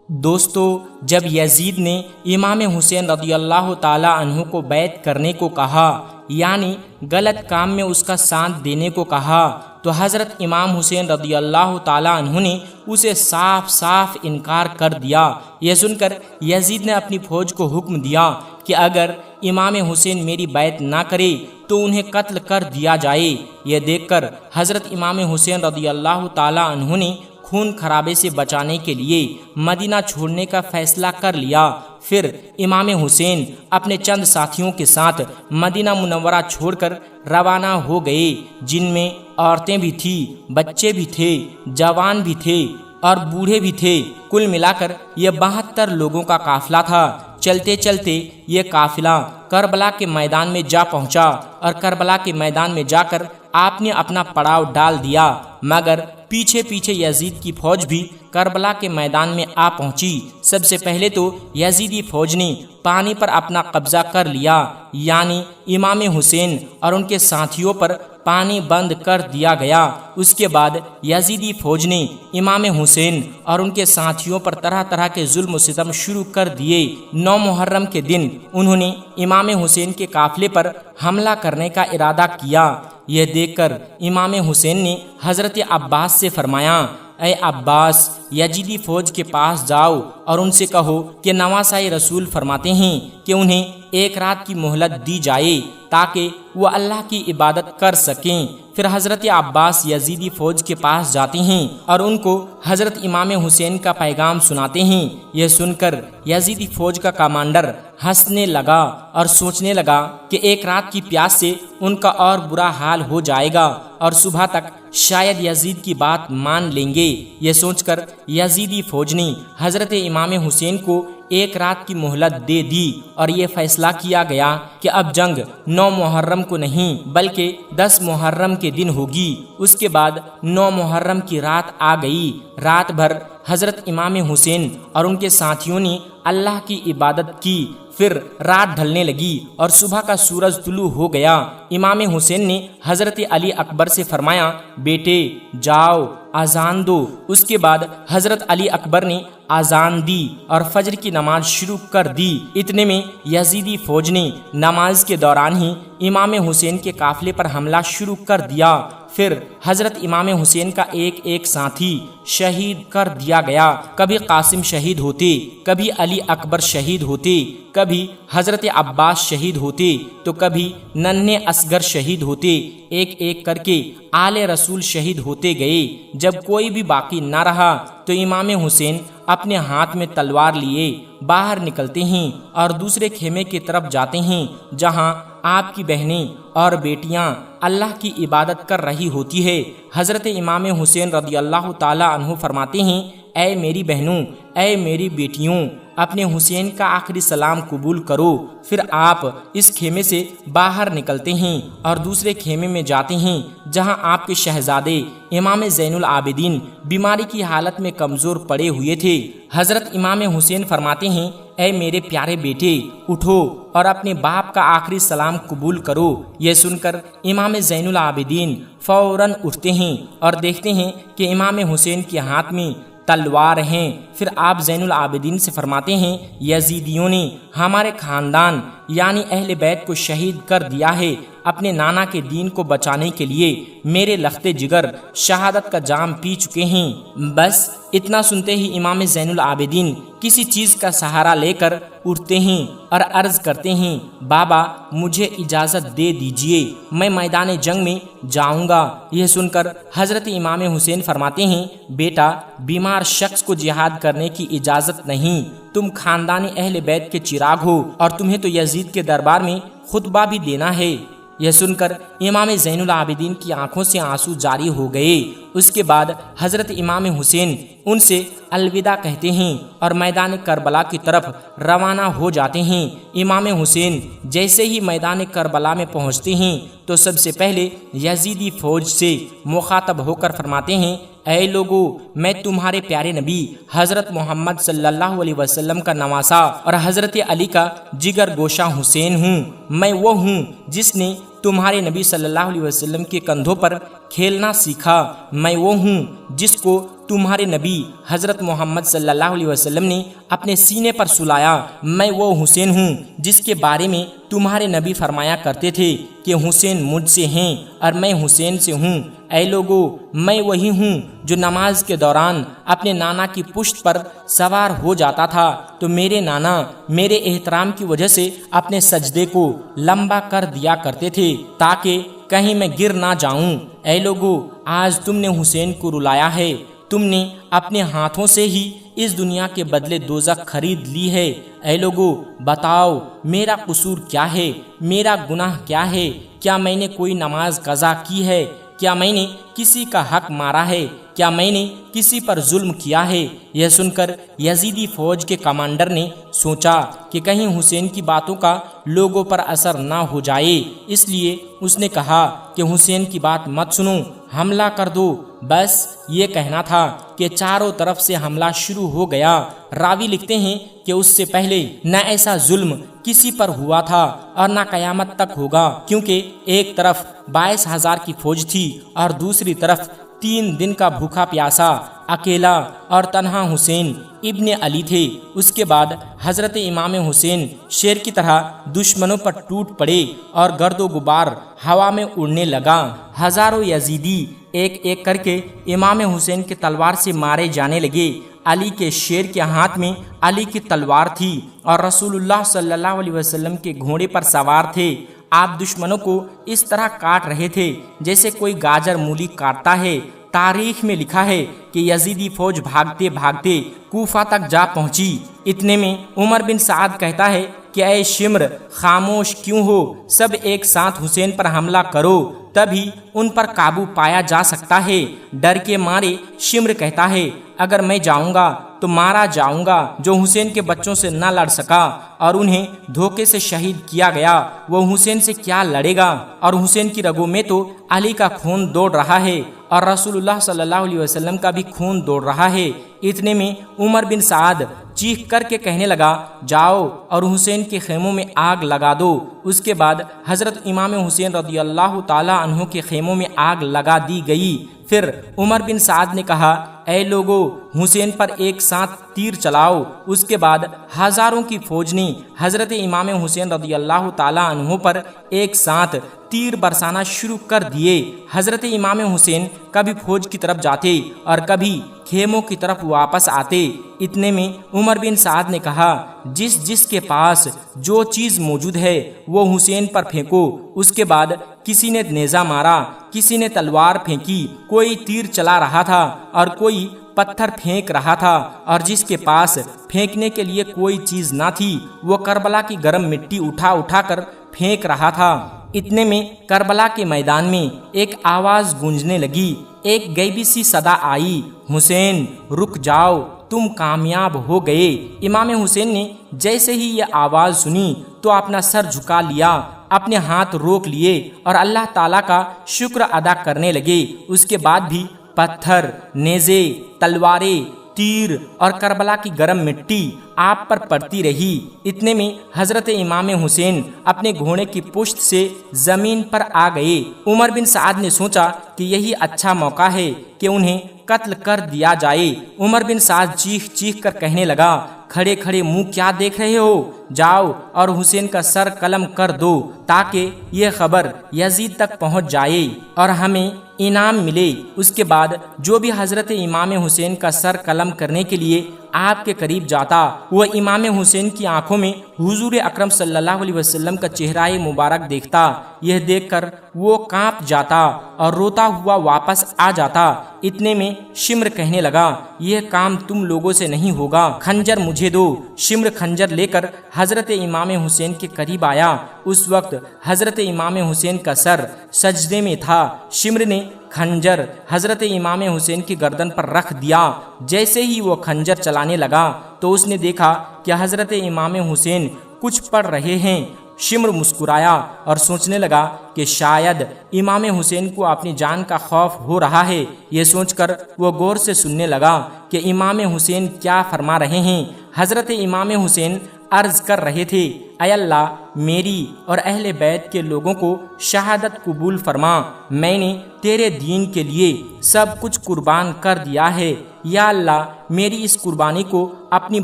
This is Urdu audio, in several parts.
دوستو، جب یزید نے امام حسین رضی اللہ تعالیٰ عنہ کو بیعت کرنے کو کہا، یعنی غلط کام میں اس کا ساتھ دینے کو کہا، تو حضرت امام حسین رضی اللہ تعالیٰ عنہ نے اسے صاف صاف انکار کر دیا۔ یہ سن کر یزید نے اپنی فوج کو حکم دیا کہ اگر امام حسین میری بیعت نہ کرے تو انہیں قتل کر دیا جائے۔ یہ دیکھ کر حضرت امام حسین رضی اللہ تعالیٰ عنہ نے خون خرابے سے بچانے کے لیے مدینہ چھوڑنے کا فیصلہ کر لیا۔ پھر امام حسین اپنے چند ساتھیوں کے ساتھ مدینہ منورہ چھوڑ کر روانہ ہو گئے، جن میں عورتیں بھی تھیں، بچے بھی تھے، جوان بھی تھے اور بوڑھے بھی تھے۔ کل ملا کر یہ 72 لوگوں کا قافلہ تھا۔ چلتے چلتے یہ قافلہ کربلا کے میدان میں جا پہنچا اور کربلا کے میدان میں جا کر آپ نے اپنا پڑاؤ ڈال دیا، مگر پیچھے پیچھے یزید کی فوج بھی کربلا کے میدان میں آ پہنچی۔ سب سے پہلے تو یزیدی فوج نے پانی پر اپنا قبضہ کر لیا، یعنی امام حسین اور ان کے ساتھیوں پر پانی بند کر دیا گیا۔ اس کے بعد یزیدی فوج نے امام حسین اور ان کے ساتھیوں پر طرح طرح کے ظلم و ستم شروع کر دیے۔ 9 محرم کے دن انہوں نے امام حسین کے قافلے پر حملہ کرنے کا ارادہ کیا۔ یہ دیکھ کر امام حسین نے حضرت عباس سے فرمایا، اے عباس، یزیدی فوج کے پاس جاؤ اور ان سے کہو کہ نواسۂ رسول فرماتے ہیں کہ انہیں 1 رات کی مہلت دی جائے تاکہ وہ اللہ کی عبادت کر سکیں۔ پھر حضرت عباس یزیدی فوج کے پاس جاتے ہیں اور ان کو حضرت امام حسین کا پیغام سناتے ہیں۔ یہ سن کر یزیدی فوج کا کمانڈر ہنسنے لگا اور سوچنے لگا کہ 1 رات کی پیاس سے ان کا اور برا حال ہو جائے گا اور صبح تک شاید یزید کی بات مان لیں گے۔ یہ سوچ کر یزیدی فوج نے حضرت امام حسین کو 1 رات کی مہلت دے دی اور یہ فیصلہ کیا گیا کہ اب جنگ 9 محرم کو نہیں بلکہ 10 محرم کے دن ہوگی۔ اس کے بعد 9 محرم کی رات آ گئی۔ رات بھر حضرت امام حسین اور ان کے ساتھیوں نے اللہ کی عبادت کی۔ پھر رات ڈھلنے لگی اور صبح کا سورج طلوع ہو گیا۔ امام حسین نے حضرت علی اکبر سے فرمایا، بیٹے جاؤ اذان دو۔ اس کے بعد حضرت علی اکبر نے اذان دی اور فجر کی نماز شروع کر دی۔ اتنے میں یزیدی فوج نے نماز کے دوران ہی امام حسین کے قافلے پر حملہ شروع کر دیا۔ پھر حضرت امام حسین کا ایک ساتھی شہید کر دیا گیا۔ کبھی قاسم شہید ہوتے، کبھی علی اکبر شہید ہوتے، کبھی حضرت عباس شہید ہوتے تو کبھی ننھے اصغر شہید ہوتے۔ ایک کر کے آل رسول شہید ہوتے گئے۔ جب کوئی بھی باقی نہ رہا تو امام حسین اپنے ہاتھ میں تلوار لیے باہر نکلتے ہیں اور دوسرے خیمے کی طرف جاتے ہیں جہاں آپ کی بہنیں اور بیٹیاں اللہ کی عبادت کر رہی ہوتی ہے۔ حضرت امام حسین رضی اللہ تعالیٰ عنہ فرماتے ہیں، اے میری بہنوں، اے میری بیٹیوں، اپنے حسین کا آخری سلام قبول کرو۔ پھر آپ اس خیمے سے باہر نکلتے ہیں اور دوسرے خیمے میں جاتے ہیں جہاں آپ کے شہزادے امام زین العابدین بیماری کی حالت میں کمزور پڑے ہوئے تھے۔ حضرت امام حسین فرماتے ہیں، اے میرے پیارے بیٹے، اٹھو اور اپنے باپ کا آخری سلام قبول کرو۔ یہ سن کر امام زین العابدین فوراً اٹھتے ہیں اور دیکھتے ہیں کہ امام حسین کے ہاتھ میں تلوار ہیں۔ پھر آپ زین العابدین سے فرماتے ہیں، یزیدیوں نے ہمارے خاندان یعنی اہل بیت کو شہید کر دیا ہے۔ اپنے نانا کے دین کو بچانے کے لیے میرے لختے جگر شہادت کا جام پی چکے ہیں۔ بس اتنا سنتے ہی امام زین العابدین کسی چیز کا سہارا لے کر اٹھتے ہیں اور عرض کرتے ہیں، بابا مجھے اجازت دے دیجئے، میں میدان جنگ میں جاؤں گا۔ یہ سن کر حضرت امام حسین فرماتے ہیں، بیٹا بیمار شخص کو جہاد کرنے کی اجازت نہیں، تم خاندان اہل بیت کے چراغ ہو اور تمہیں تو یزید کے دربار میں خطبہ بھی دینا ہے۔ یہ سن کر امام زین العابدین کی آنکھوں سے آنسو جاری ہو گئے۔ اس کے بعد حضرت امام حسین ان سے الوداع کہتے ہیں اور میدان کربلا کی طرف روانہ ہو جاتے ہیں۔ امام حسین جیسے ہی میدان کربلا میں پہنچتے ہیں تو سب سے پہلے یزیدی فوج سے مخاطب ہو کر فرماتے ہیں، اے لوگو، میں تمہارے پیارے نبی حضرت محمد صلی اللہ علیہ وسلم کا نواسا اور حضرت علی کا جگر گوشہ حسین ہوں۔ میں وہ ہوں جس نے تمہارے نبی صلی اللہ علیہ وسلم کے کندھوں پر کھیلنا سیکھا۔ میں وہ ہوں جس کو تمہارے نبی حضرت محمد صلی اللہ علیہ وسلم نے اپنے سینے پر سلایا۔ میں وہ حسین ہوں جس کے بارے میں تمہارے نبی فرمایا کرتے تھے کہ حسین مجھ سے ہیں اور میں حسین سے ہوں۔ اے لوگو، میں وہی ہوں جو نماز کے دوران اپنے نانا کی پشت پر سوار ہو جاتا تھا تو میرے نانا میرے احترام کی وجہ سے اپنے سجدے کو لمبا کر دیا کرتے تھے تاکہ کہیں میں گر نہ جاؤں۔ اے لوگو، آج تم نے حسین کو رلایا ہے، تم نے اپنے ہاتھوں سے ہی اس دنیا کے بدلے دوزخ خرید لی ہے۔ اے لوگو، بتاؤ میرا قصور کیا ہے، میرا گناہ کیا ہے؟ کیا میں نے کوئی نماز قضا کی ہے؟ کیا میں نے کسی کا حق مارا ہے؟ کیا میں نے کسی پر ظلم کیا ہے؟ یہ سن کر یزیدی فوج کے کمانڈر نے سوچا کہ کہیں حسین کی باتوں کا لوگوں پر اثر نہ ہو جائے، اس لیے اس نے کہا کہ حسین کی بات مت سنو، حملہ کر دو۔ بس یہ کہنا تھا کہ چاروں طرف سے حملہ شروع ہو گیا۔ راوی لکھتے ہیں کہ اس سے پہلے نہ ایسا ظلم کسی پر ہوا تھا اور نہ قیامت تک ہوگا، کیونکہ ایک طرف 22,000 کی فوج تھی اور دوسری طرف 3 دن کا بھوکا پیاسا اکیلا اور تنہا حسین ابن علی تھے۔ اس کے بعد حضرت امام حسین شیر کی طرح دشمنوں پر ٹوٹ پڑے اور گرد و غبار ہوا میں اڑنے لگا۔ ہزاروں یزیدی ایک ایک کر کے امام حسین کے تلوار سے مارے جانے لگے۔ علی کے شیر کے ہاتھ میں علی کی تلوار تھی اور رسول اللہ صلی اللہ علیہ وسلم کے گھوڑے پر سوار تھے۔ آپ دشمنوں کو اس طرح کاٹ رہے تھے جیسے کوئی گاجر مولی کاٹتا ہے۔ تاریخ میں لکھا ہے کہ یزیدی فوج بھاگتے بھاگتے کوفہ تک جا پہنچی۔ اتنے میں عمر بن سعد کہتا ہے کہ اے شمر، خاموش کیوں ہو؟ سب ایک ساتھ حسین پر حملہ کرو، تبھی ان پر قابو پایا جا سکتا ہے۔ ڈر کے مارے شمر کہتا ہے اگر میں جاؤں گا تو مارا جاؤں گا۔ جو حسین کے بچوں سے نہ لڑ سکا اور انہیں دھوکے سے شہید کیا گیا، وہ حسین سے کیا لڑے گا؟ اور حسین کی رگوں میں تو علی کا خون دوڑ رہا ہے اور رسول اللہ صلی اللہ علیہ وسلم کا بھی خون دوڑ رہا ہے۔ اتنے میں عمر بن سعد چیخ کر کے کہنے لگا جاؤ اور حسین کے خیموں میں آگ لگا دو۔ اس کے بعد حضرت امام حسین رضی اللہ تعالی عنہ کے خیموں میں آگ لگا دی گئی۔ پھر عمر بن سعد نے کہا اے لوگو، حسین پر ایک ساتھ تیر چلاؤ۔ اس کے بعد ہزاروں کی فوج نے حضرت امام حسین رضی اللہ تعالی عنہ پر ایک ساتھ تیر برسانا شروع کر دیے۔ حضرت امام حسین کبھی فوج کی طرف جاتے اور کبھی خیموں کی طرف واپس آتے۔ اتنے میں عمر بن سعد نے کہا جس کے پاس جو چیز موجود ہے وہ حسین پر پھینکو۔ اس کے بعد کسی نے نیزہ مارا، کسی نے تلوار پھینکی، کوئی تیر چلا رہا تھا اور کوئی پتھر پھینک رہا تھا، اور جس کے پاس پھینکنے کے لیے کوئی چیز نہ تھی وہ کربلا کی گرم مٹی اٹھا اٹھا کر پھینک رہا تھا۔ اتنے میں کربلا کے میدان میں ایک آواز گونجنے لگی، ایک غیبی سی صدا آئی، حسین رک جاؤ، تم کامیاب ہو گئے۔ امام حسین نے جیسے ہی یہ آواز سنی تو اپنا سر جھکا لیا، اپنے ہاتھ روک لیے اور اللہ تعالیٰ کا شکر ادا کرنے لگے۔ اس کے بعد بھی پتھر، نیزے، تلواریں، تیر اور کربلا کی گرم مٹی آپ پر پڑتی رہی۔ اتنے میں حضرت امام حسین اپنے گھوڑے کی پشت سے زمین پر آ گئے۔ عمر بن سعد نے سوچا کہ یہی اچھا موقع ہے کہ انہیں قتل کر دیا جائے۔ عمر بن سعد چیخ چیخ کر کہنے لگا کھڑے کھڑے منہ کیا دیکھ رہے ہو؟ جاؤ اور حسین کا سر قلم کر دو تاکہ یہ خبر یزید تک پہنچ جائے اور ہمیں انعام ملے۔ اس کے بعد جو بھی حضرت امام حسین کا سر قلم کرنے کے لیے آپ کے قریب جاتا، وہ امام حسین کی آنکھوں میں حضور اکرم صلی اللہ علیہ وسلم کا چہرہ مبارک دیکھتا۔ یہ دیکھ کر وہ کانپ جاتا اور روتا ہوا واپس آ جاتا۔ اتنے میں شمر کہنے لگا یہ کام تم لوگوں سے نہیں ہوگا، خنجر مجھے دو۔ شمر خنجر لے کر حضرت امام حسین کے قریب آیا۔ اس وقت حضرت امام حسین کا سر سجدے میں تھا۔ شمر نے خنجر حضرت امام حسین کی گردن پر رکھ دیا۔ جیسے ہی وہ خنجر چلانے لگا تو اس نے دیکھا کہ حضرت امام حسین کچھ پڑھ رہے ہیں۔ شمر مسکرایا اور سوچنے لگا کہ شاید امام حسین کو اپنی جان کا خوف ہو رہا ہے۔ یہ سوچ کر وہ غور سے سننے لگا کہ امام حسین کیا فرما رہے ہیں۔ حضرت امام حسین عرض کر رہے تھے اے اللہ میری اور اہل بیت کے لوگوں کو شہادت قبول فرما، میں نے تیرے دین کے لیے سب کچھ قربان کر دیا ہے، یا اللہ میری اس قربانی کو اپنی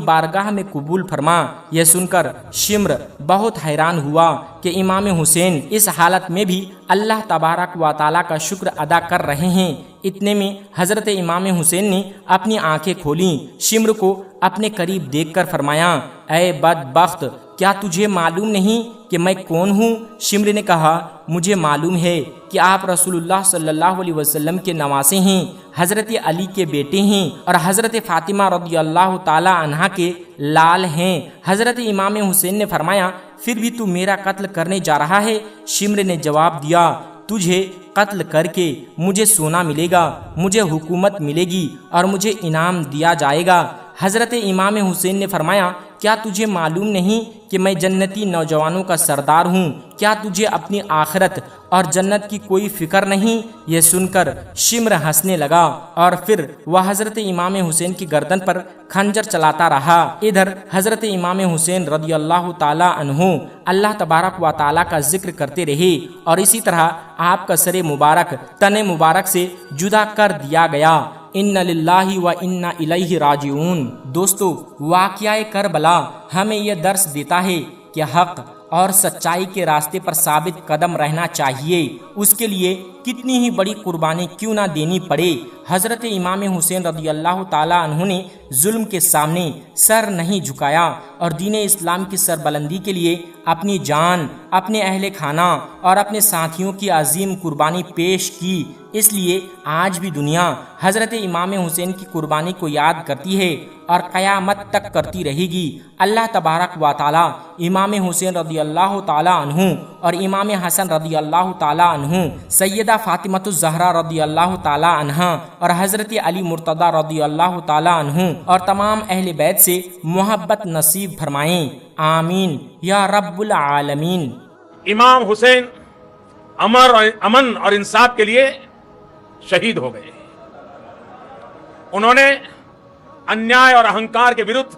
بارگاہ میں قبول فرما۔ یہ سن کر شمر بہت حیران ہوا کہ امام حسین اس حالت میں بھی اللہ تبارک و تعالیٰ کا شکر ادا کر رہے ہیں۔ اتنے میں حضرت امام حسین نے اپنی آنکھیں کھولیں، شمر کو اپنے قریب دیکھ کر فرمایا، اے بدبخت، کیا تجھے معلوم نہیں کہ میں کون ہوں؟ شمر نے کہا، مجھے معلوم ہے کہ آپ رسول اللہ صلی اللہ علیہ وسلم کے نواسے ہیں، حضرت علی کے بیٹے ہیں اور حضرت فاطمہ رضی اللہ تعالی عنہا کے لال ہیں۔ حضرت امام حسین نے فرمایا، پھر بھی تو میرا قتل کرنے جا رہا ہے؟ شمر نے جواب دیا، تجھے قتل کر کے مجھے سونا ملے گا، مجھے حکومت ملے گی اور مجھے انعام دیا جائے گا۔ حضرت امام حسین نے فرمایا، کیا تجھے معلوم نہیں کہ میں جنتی نوجوانوں کا سردار ہوں؟ کیا تجھے اپنی آخرت اور جنت کی کوئی فکر نہیں؟ یہ سن کر شمر ہنسنے لگا اور پھر وہ حضرت امام حسین کی گردن پر خنجر چلاتا رہا۔ ادھر حضرت امام حسین رضی اللہ تعالی عنہ اللہ تبارک و تعالی کا ذکر کرتے رہے اور اسی طرح آپ کا سر مبارک تن مبارک سے جدا کر دیا گیا۔ ان للہ و انا الیہ راجعون۔ دوستو، واقعہ کربلا ہمیں یہ درس دیتا ہے کہ حق اور سچائی کے راستے پر ثابت قدم رہنا چاہیے، اس کے لیے کتنی ہی بڑی قربانی کیوں نہ دینی پڑے۔ حضرت امام حسین رضی اللہ تعالیٰ عنہ نے ظلم کے سامنے سر نہیں جھکایا اور دین اسلام کی سربلندی کے لیے اپنی جان، اپنے اہل خانہ اور اپنے ساتھیوں کی عظیم قربانی پیش کی۔ اس لیے آج بھی دنیا حضرت امام حسین کی قربانی کو یاد کرتی ہے اور قیامت تک کرتی رہے گی۔ اللہ تبارک و تعالی امام حسین رضی اللہ تعالی عنہ اور امام حسن رضی اللہ تعالی عنہ، سیدہ فاطمہ الزہرا رضی اللہ تعالی عنہا اور حضرت علی مرتضی رضی اللہ تعالی عنہ اور تمام اہل بیت سے محبت نصیب فرمائیں، آمین یا رب العالمین۔ امام حسین امن اور انصاف کے لیے شہید ہو گئے۔ انہوں نے انیائے اور اہنکار کے ورودھ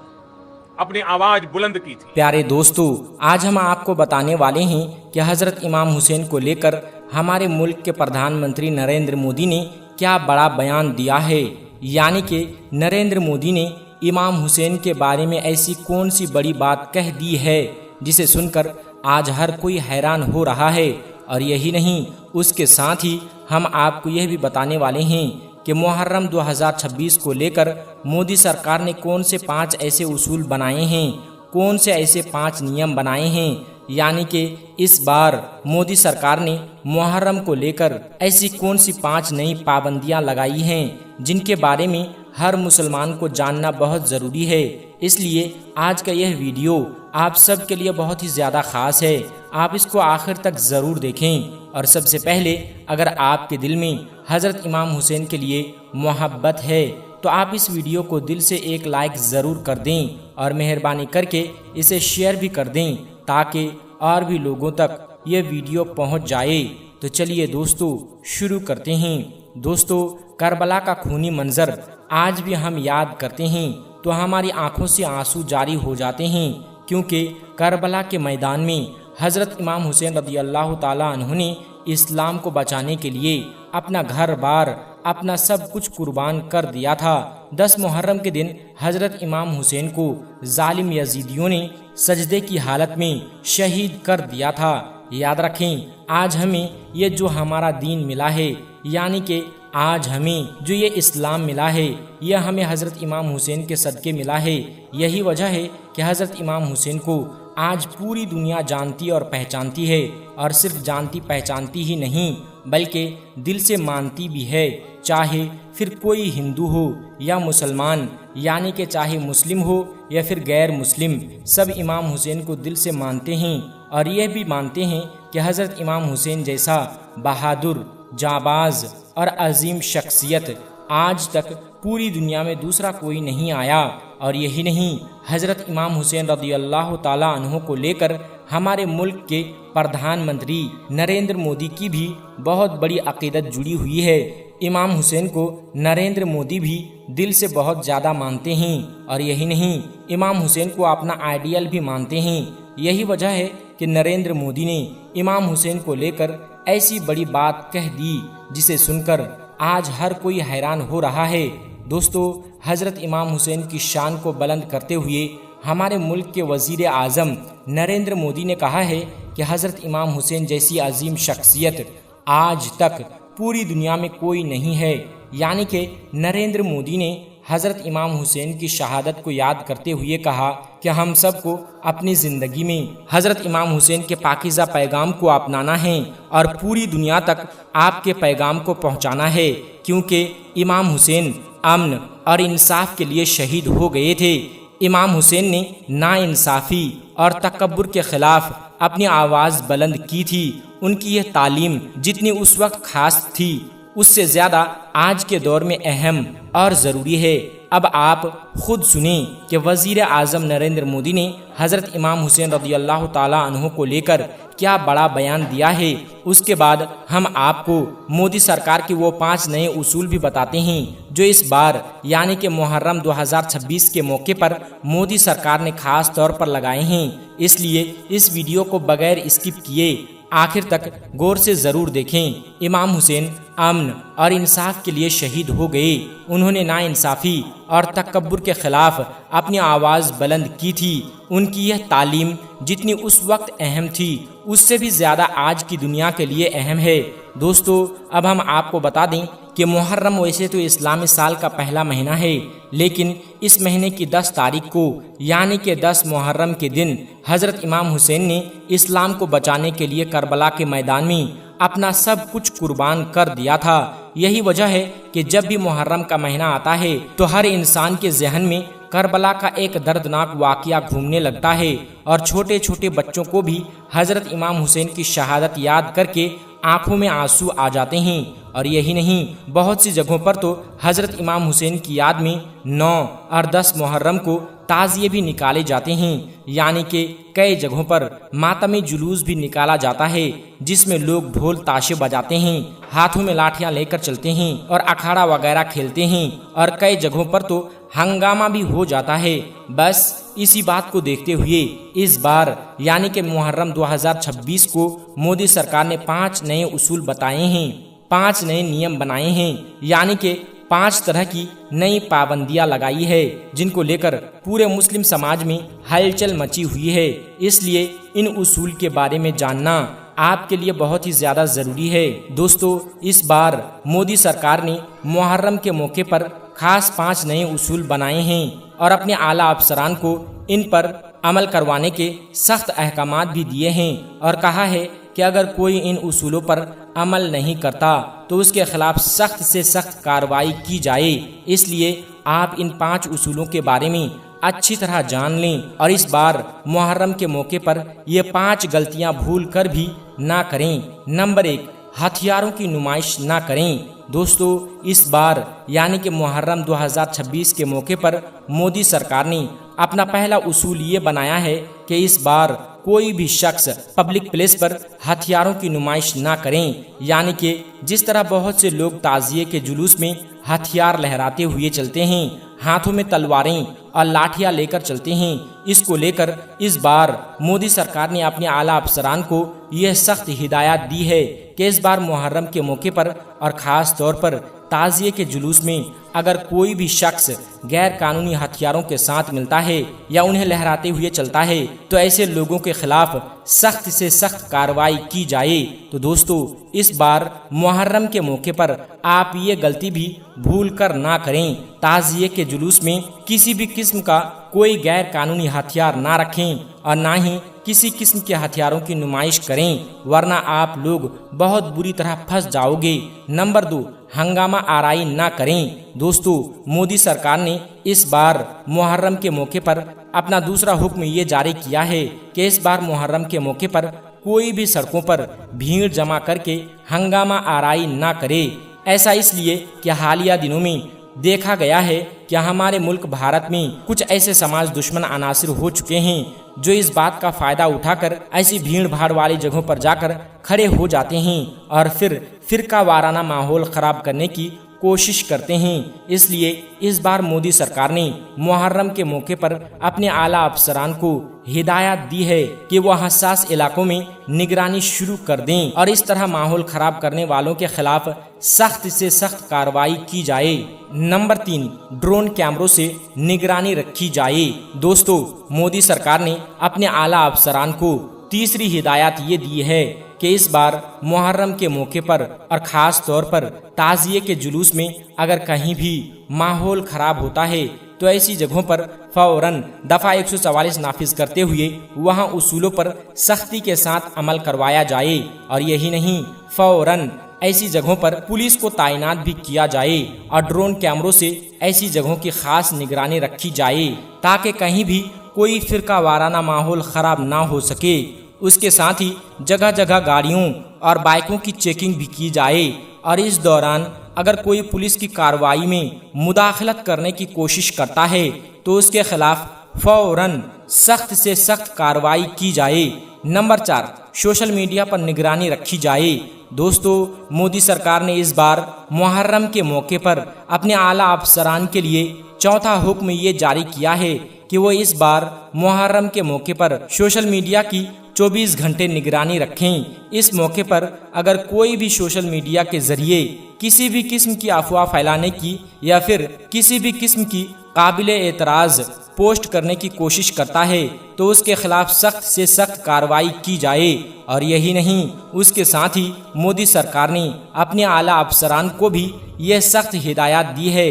اپنی آواز بلند کی تھی۔ پیارے دوستو، آج ہم آپ کو بتانے والے ہیں کہ حضرت امام حسین کو لے کر ہمارے ملک کے پردھان منتری نریندر مودی نے کیا بڑا بیان دیا ہے، یعنی کہ نریندر مودی نے امام حسین کے بارے میں ایسی کون سی بڑی بات کہہ دی ہے جسے سن کر آج ہر کوئی حیران ہو رہا ہے۔ اور یہی نہیں، اس کے ساتھ ہی ہم آپ کو یہ بھی بتانے والے ہیں کہ محرم 2026 کو لے کر مودی سرکار نے کون سے 5 ایسے اصول بنائے ہیں، کون سے ایسے 5 نیم بنائے ہیں، یعنی کہ اس بار مودی سرکار نے محرم کو لے کر ایسی کون سی 5 نئی پابندیاں لگائی ہیں جن کے بارے میں ہر مسلمان کو جاننا بہت ضروری ہے۔ اس لیے آج کا یہ ویڈیو آپ سب کے لیے بہت ہی زیادہ خاص ہے، آپ اس کو آخر تک ضرور دیکھیں۔ اور سب سے پہلے، اگر آپ کے دل میں حضرت امام حسین کے لیے محبت ہے تو آپ اس ویڈیو کو دل سے ایک لائک ضرور کر دیں اور مہربانی کر کے اسے شیئر بھی کر دیں تاکہ اور بھی لوگوں تک یہ ویڈیو پہنچ جائے۔ تو چلیے دوستو، شروع کرتے ہیں۔ دوستو، کربلا کا خونی منظر آج بھی ہم یاد کرتے ہیں تو ہماری آنکھوں سے آنسو جاری ہو جاتے ہیں، کیونکہ کربلا کے میدان میں حضرت امام حسین رضی اللہ تعالی عنہ نے اسلام کو بچانے کے لیے اپنا گھر بار، اپنا سب کچھ قربان کر دیا تھا۔ 10 محرم کے دن حضرت امام حسین کو ظالم یزیدیوں نے سجدے کی حالت میں شہید کر دیا تھا۔ یاد رکھیں، آج ہمیں یہ جو ہمارا دین ملا ہے، یعنی کہ آج ہمیں جو یہ اسلام ملا ہے، یہ ہمیں حضرت امام حسین کے صدقے ملا ہے۔ یہی وجہ ہے کہ حضرت امام حسین کو آج پوری دنیا جانتی اور پہچانتی ہے، اور صرف جانتی پہچانتی ہی نہیں بلکہ دل سے مانتی بھی ہے، چاہے پھر کوئی ہندو ہو یا مسلمان، یعنی کہ چاہے مسلم ہو یا پھر غیر مسلم، سب امام حسین کو دل سے مانتے ہیں اور یہ بھی مانتے ہیں کہ حضرت امام حسین جیسا بہادر، جانباز اور عظیم شخصیت آج تک پوری دنیا میں دوسرا کوئی نہیں آیا۔ اور یہی نہیں، حضرت امام حسین رضی اللہ تعالی عنہ کو لے کر ہمارے ملک کے پردھان منتری نریندر مودی کی بھی بہت بڑی عقیدت جڑی ہوئی ہے۔ امام حسین کو نریندر مودی بھی دل سے بہت زیادہ مانتے ہیں، اور یہی نہیں، امام حسین کو اپنا آئیڈیل بھی مانتے ہیں۔ یہی وجہ ہے کہ نریندر مودی نے امام حسین کو لے کر ایسی بڑی بات کہہ دی جسے سن کر آج ہر کوئی حیران ہو رہا ہے۔ دوستو، حضرت امام حسین کی شان کو بلند کرتے ہوئے ہمارے ملک کے وزیر اعظم نریندر مودی نے کہا ہے کہ حضرت امام حسین جیسی عظیم شخصیت آج تک پوری دنیا میں کوئی نہیں ہے۔ یعنی کہ نریندر مودی نے حضرت امام حسین کی شہادت کو یاد کرتے ہوئے کہا کہ ہم سب کو اپنی زندگی میں حضرت امام حسین کے پاکیزہ پیغام کو اپنانا ہے اور پوری دنیا تک آپ کے پیغام کو پہنچانا ہے، کیونکہ امام حسین امن اور انصاف کے لیے شہید ہو گئے تھے۔ امام حسین نے ناانصافی اور تکبر کے خلاف اپنی آواز بلند کی تھی۔ ان کی یہ تعلیم جتنی اس وقت خاص تھی، اس سے زیادہ آج کے دور میں اہم اور ضروری ہے۔ اب آپ خود سنیں کہ وزیر اعظم نریندر مودی نے حضرت امام حسین رضی اللہ تعالیٰ عنہ کو لے کر کیا بڑا بیان دیا ہے۔ اس کے بعد ہم آپ کو مودی سرکار کے وہ 5 نئے اصول بھی بتاتے ہیں جو اس بار یعنی کہ محرم 2026 کے موقع پر مودی سرکار نے خاص طور پر لگائے ہیں۔ اس لیے اس ویڈیو کو بغیر اسکپ کیے آخر تک غور سے ضرور دیکھیں۔ امام حسین امن اور انصاف کے لیے شہید ہو گئے۔ انہوں نے ناانصافی اور تکبر کے خلاف اپنی آواز بلند کی تھی۔ ان کی یہ تعلیم جتنی اس وقت اہم تھی، اس سے بھی زیادہ آج کی دنیا کے لیے اہم ہے۔ دوستو، اب ہم آپ کو بتا دیں کہ محرم ویسے تو اسلامی سال کا پہلا مہینہ ہے، لیکن اس مہینے کی 10 تاریخ کو یعنی کہ 10 محرم کے دن حضرت امام حسین نے اسلام کو بچانے کے لیے کربلا کے میدان میں اپنا سب کچھ قربان کر دیا تھا۔ یہی وجہ ہے کہ جب بھی محرم کا مہینہ آتا ہے تو ہر انسان کے ذہن میں کربلا کا ایک دردناک واقعہ گھومنے لگتا ہے، اور چھوٹے چھوٹے بچوں کو بھی حضرت امام حسین کی شہادت یاد کر کے آنکھوں میں آنسو آ جاتے ہیں۔ اور یہی نہیں، بہت سی جگہوں پر تو حضرت امام حسین کی یاد میں 9 اور 10 محرم کو تعزیے بھی نکالے جاتے ہیں، یعنی کہ کئی جگہوں پر ماتمی جلوس بھی نکالا جاتا ہے جس میں لوگ ڈھول تاشے بجاتے ہیں، ہاتھوں میں لاٹھیاں لے کر چلتے ہیں اور اکھاڑا وغیرہ کھیلتے ہیں، اور کئی جگہوں پر تو ہنگامہ بھی ہو جاتا ہے۔ بس اسی بات کو دیکھتے ہوئے اس بار یعنی کہ محرم 2026 کو مودی سرکار نے 5 نئے اصول بتائے ہیں، 5 نئے نیم بنائے ہیں، یعنی کہ 5 طرح کی نئی پابندیاں لگائی ہے جن کو لے کر پورے مسلم سماج میں ہلچل مچی ہوئی ہے۔ اس لیے ان اصول کے بارے میں جاننا آپ کے لیے بہت ہی زیادہ ضروری ہے۔ دوستو، اس بار مودی سرکار نے محرم کے موقع پر خاص 5 نئے اصول بنائے ہیں اور اپنے اعلیٰ افسران کو ان پر عمل کروانے کے سخت احکامات بھی دیے ہیں، اور کہا ہے کہ اگر کوئی ان اصولوں پر عمل نہیں کرتا تو اس کے خلاف سخت سے سخت کارروائی کی جائے۔ اس لیے آپ ان 5 اصولوں کے بارے میں اچھی طرح جان لیں اور اس بار محرم کے موقع پر یہ 5 غلطیاں بھول کر بھی نہ کریں۔ نمبر 1، ہتھیاروں کی نمائش نہ کریں۔ دوستو، اس بار یعنی کہ محرم 2026 کے موقع پر مودی سرکار نے اپنا پہلا اصول یہ بنایا ہے کہ اس بار کوئی بھی شخص پبلک پلیس پر ہتھیاروں کی نمائش نہ کریں، یعنی کہ جس طرح بہت سے لوگ تعزیے کے جلوس میں ہتھیار لہراتے ہوئے چلتے ہیں، ہاتھوں میں تلواریں اور لاٹھیاں لے کر چلتے ہیں، اس کو لے کر اس بار مودی سرکار نے اپنے اعلیٰ افسران کو یہ سخت ہدایات دی ہے کہ اس بار محرم کے موقع پر اور خاص طور پر تعزیے کے جلوس میں اگر کوئی بھی شخص غیر قانونی ہتھیاروں کے ساتھ ملتا ہے یا انہیں لہراتے ہوئے چلتا ہے تو ایسے لوگوں کے خلاف سخت سے سخت کارروائی کی جائے۔ تو دوستو، اس بار محرم کے موقع پر آپ یہ غلطی بھی بھول کر نہ کریں، تعزیے کے جلوس میں کسی بھی قسم کا کوئی غیر قانونی ہتھیار نہ رکھیں اور نہ ہی کسی قسم کے ہتھیاروں کی نمائش کریں، ورنہ آپ لوگ بہت بری طرح پھنس جاؤ گے۔ نمبر 2، ہنگامہ آرائی نہ کریں۔ دوستو، مودی سرکار نے اس بار محرم کے موقع پر اپنا دوسرا حکم یہ جاری کیا ہے کہ اس بار محرم کے موقع پر کوئی بھی سڑکوں پر بھیڑ جمع کر کے ہنگامہ آرائی نہ کرے۔ ایسا اس لیے کہ حالیہ دنوں میں دیکھا گیا ہے کہ ہمارے ملک بھارت میں کچھ ایسے سماج دشمن عناصر ہو چکے ہیں جو اس بات کا فائدہ اٹھا کر ایسی بھیڑ بھاڑ والی جگہوں پر جا کر کھڑے ہو جاتے ہیں اور پھر فرقہ وارانہ ماحول خراب کرنے کی کوشش کرتے ہیں۔ اس لیے اس بار مودی سرکار نے محرم کے موقع پر اپنے اعلیٰ افسران کو ہدایت دی ہے کہ وہ حساس علاقوں میں نگرانی شروع کر دیں اور اس طرح ماحول خراب کرنے والوں کے خلاف سخت سے سخت کارروائی کی جائے۔ نمبر 3، ڈرون کیمروں سے نگرانی رکھی جائے۔ دوستو، مودی سرکار نے اپنے اعلیٰ افسران کو تیسری ہدایت یہ دی ہے کہ اس بار محرم کے موقع پر اور خاص طور پر تعزیے کے جلوس میں اگر کہیں بھی ماحول خراب ہوتا ہے تو ایسی جگہوں پر فوراً دفعہ 144 نافذ کرتے ہوئے وہاں اصولوں پر سختی کے ساتھ عمل کروایا جائے، اور یہی نہیں، فوراً ایسی جگہوں پر پولیس کو تعینات بھی کیا جائے اور ڈرون کیمروں سے ایسی جگہوں کی خاص نگرانی رکھی جائے تاکہ کہیں بھی کوئی فرقہ وارانہ ماحول خراب نہ ہو سکے۔ اس کے ساتھ ہی جگہ جگہ گاڑیوں اور بائکوں کی چیکنگ بھی کی جائے، اور اس دوران اگر کوئی پولیس کی کارروائی میں مداخلت کرنے کی کوشش کرتا ہے تو اس کے خلاف فوراً سخت سے سخت کارروائی کی جائے۔ نمبر 4، سوشل میڈیا پر نگرانی رکھی جائے۔ دوستو، مودی سرکار نے اس بار محرم کے موقع پر اپنے اعلیٰ افسران کے لیے چوتھا حکم یہ جاری کیا ہے کہ وہ اس بار محرم کے موقع پر سوشل میڈیا کی 24 گھنٹے نگرانی رکھیں۔ اس موقع پر اگر کوئی بھی سوشل میڈیا کے ذریعے کسی بھی قسم کی افواہ پھیلانے کی یا پھر کسی بھی قسم کی قابل اعتراض پوسٹ کرنے کی کوشش کرتا ہے تو اس کے خلاف سخت سے سخت کارروائی کی جائے، اور یہی نہیں، اس کے ساتھ ہی مودی سرکار نے اپنے اعلیٰ افسران کو بھی یہ سخت ہدایات دی ہے۔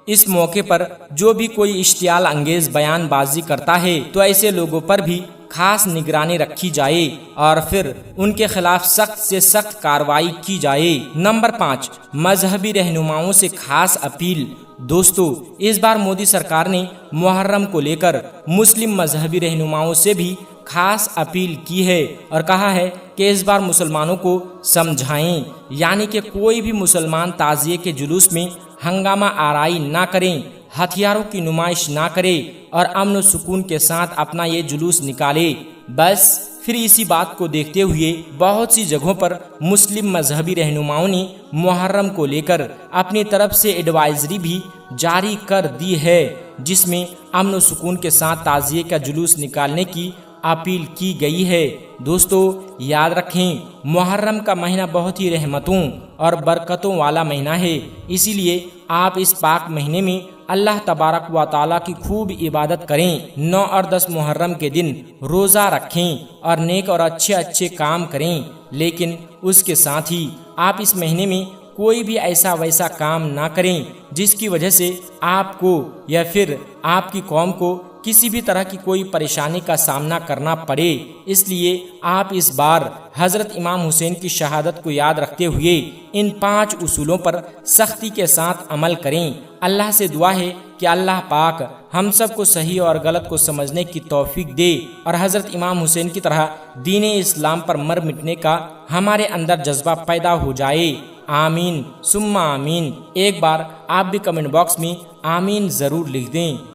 اس موقع پر جو بھی کوئی اشتعال انگیز بیان بازی کرتا ہے تو ایسے لوگوں پر بھی خاص نگرانی رکھی جائے اور پھر ان کے خلاف سخت سے سخت کارروائی کی جائے۔ نمبر 5، مذہبی رہنماؤں سے خاص اپیل۔ دوستو، اس بار مودی سرکار نے محرم کو لے کر مسلم مذہبی رہنماؤں سے بھی خاص اپیل کی ہے اور کہا ہے کہ اس بار مسلمانوں کو سمجھائیں، یعنی کہ کوئی بھی مسلمان تعزیے کے جلوس میں ہنگامہ آرائی نہ کریں، ہتھیاروں کی نمائش نہ کرے اور امن و سکون کے ساتھ اپنا یہ جلوس نکالے۔ بس پھر اسی بات کو دیکھتے ہوئے بہت سی جگہوں پر مسلم مذہبی رہنماؤں نے محرم کو لے کر اپنی طرف سے ایڈوائزری بھی جاری کر دی ہے، جس میں امن و سکون کے ساتھ تعزیے کا جلوس نکالنے کی اپیل کی گئی ہے۔ دوستو، یاد رکھیں، محرم کا مہینہ بہت ہی رحمتوں اور برکتوں والا مہینہ ہے، اسی لیے آپ اس پاک مہینے میں اللہ تبارک و تعالیٰ کی خوب عبادت کریں۔ 9 اور 10 محرم کے دن روزہ رکھیں اور نیک اور اچھے کام کریں، لیکن اس کے ساتھ ہی آپ اس مہینے میں کوئی بھی ایسا ویسا کام نہ کریں جس کی وجہ سے آپ کو یا پھر آپ کی قوم کو کسی بھی طرح کی کوئی پریشانی کا سامنا کرنا پڑے۔ اس لیے آپ اس بار حضرت امام حسین کی شہادت کو یاد رکھتے ہوئے ان 5 اصولوں پر سختی کے ساتھ عمل کریں۔ اللہ سے دعا ہے کہ اللہ پاک ہم سب کو صحیح اور غلط کو سمجھنے کی توفیق دے اور حضرت امام حسین کی طرح دین اسلام پر مر مٹنے کا ہمارے اندر جذبہ پیدا ہو جائے۔ آمین ثم آمین۔ ایک بار آپ بھی کمنٹ باکس میں آمین ضرور لکھ دیں۔